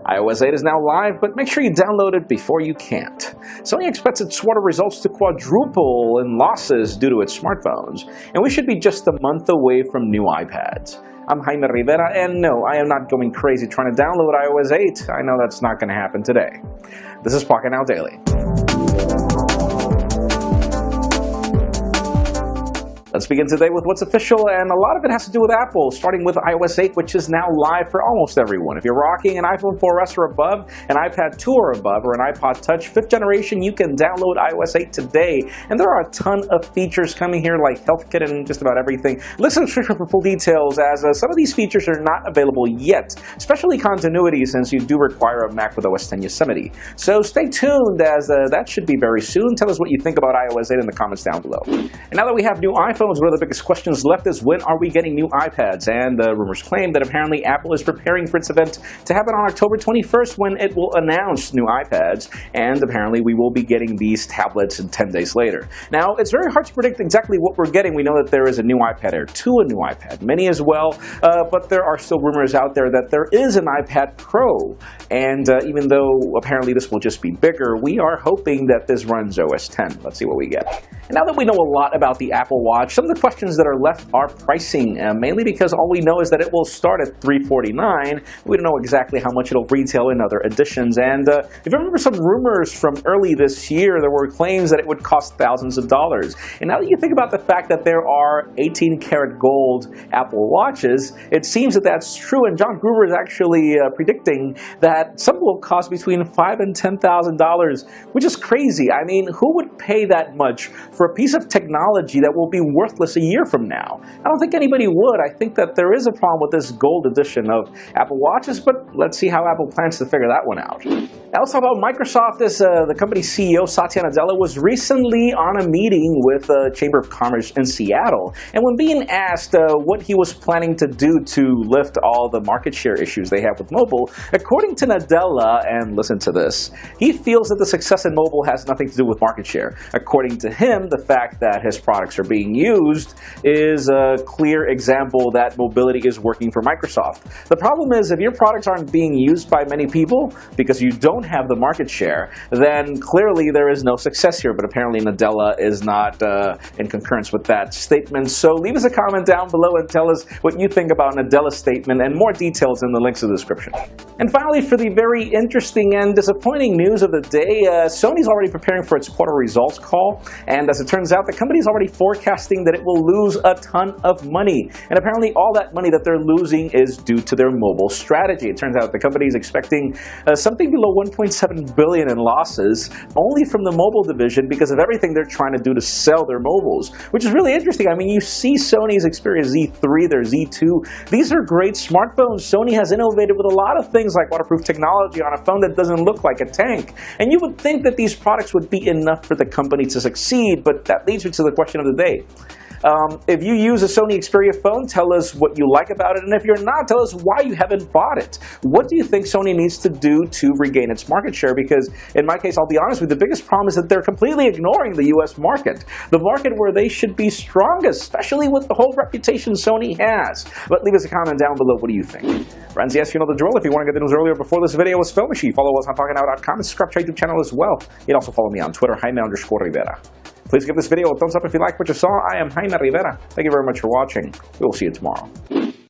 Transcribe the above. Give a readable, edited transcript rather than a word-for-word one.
iOS 8 is now live, but make sure you download it before you can't. Sony expects its quarter results to quadruple in losses due to its smartphones, and we should be just a month away from new iPads. I'm Jaime Rivera, and no, I am not going crazy trying to download iOS 8. I know that's not going to happen today. This is Pocketnow Daily. Let's begin today with what's official, and a lot of it has to do with Apple, starting with iOS 8, which is now live for almost everyone. If you're rocking an iPhone 4S or above, an iPad 2 or above, or an iPod Touch 5th generation, you can download iOS 8 today. And there are a ton of features coming here, like HealthKit and just about everything. Listen to the description for full details, as some of these features are not available yet, especially continuity, since you do require a Mac with OS X Yosemite. So stay tuned, as that should be very soon. Tell us what you think about iOS 8 in the comments down below. And now that we have new iPhones, one of the biggest questions left is, when are we getting new iPads? And rumors claim that apparently Apple is preparing for its event to happen on October 21st, when it will announce new iPads, and apparently we will be getting these tablets 10 days later. Now, it's very hard to predict exactly what we're getting. We know that there is a new iPad Air 2, a new iPad Mini as well, but there are still rumors out there that there is an iPad Pro, and even though apparently this will just be bigger, we are hoping that this runs OS X. Let's see what we get. And now that we know a lot about the Apple Watch, some of the questions that are left are pricing, mainly because all we know is that it will start at $349. We don't know exactly how much it'll retail in other editions. And if you remember some rumors from early this year, there were claims that it would cost thousands of dollars. And now that you think about the fact that there are 18-karat gold Apple Watches, it seems that that's true. And John Gruber is actually predicting that some will cost between $5,000 and $10,000, which is crazy. I mean, who would pay that much for a piece of technology that will be worthless a year from now? I don't think anybody would. I think that there is a problem with this gold edition of Apple Watches, but let's see how Apple plans to figure that one out. Now let's talk about Microsoft. The company's CEO, Satya Nadella, was recently on a meeting with the Chamber of Commerce in Seattle. And when being asked what he was planning to do to lift all the market share issues they have with mobile, according to Nadella, and listen to this, he feels that the success in mobile has nothing to do with market share. According to him, the fact that his products are being used is a clear example that mobility is working for Microsoft. The problem is, if your products aren't being used by many people because you don't have the market share, then clearly there is no success here. But apparently Nadella is not in concurrence with that statement. So leave us a comment down below and tell us what you think about Nadella's statement, and more details in the links in the description. And finally, for the very interesting and disappointing news of the day, Sony's already preparing for its quarter results call, and as it turns out, the company is already forecasting that it will lose a ton of money. And apparently all that money that they're losing is due to their mobile strategy. It turns out the company is expecting something below $1.7 billion in losses only from the mobile division, because of everything they're trying to do to sell their mobiles, which is really interesting. I mean, you see Sony's Xperia Z3, their Z2. These are great smartphones. Sony has innovated with a lot of things like waterproof technology on a phone that doesn't look like a tank. And you would think that these products would be enough for the company to succeed, but that leads me to the question of the day. If you use a Sony Xperia phone, tell us what you like about it, and if you're not, tell us why you haven't bought it. What do you think Sony needs to do to regain its market share? Because in my case, I'll be honest with you, the biggest problem is that they're completely ignoring the US market, the market where they should be strongest, especially with the whole reputation Sony has. But leave us a comment down below. What do you think? Friends, yes, you know the drill. If you want to get the news earlier before this video was filmed, make sure you follow us on Pocketnow.com and subscribe to our YouTube channel as well. You can also follow me on Twitter, Jaime_Rivera. Please give this video a thumbs up if you like what you saw. I am Jaime Rivera. Thank you very much for watching. We will see you tomorrow.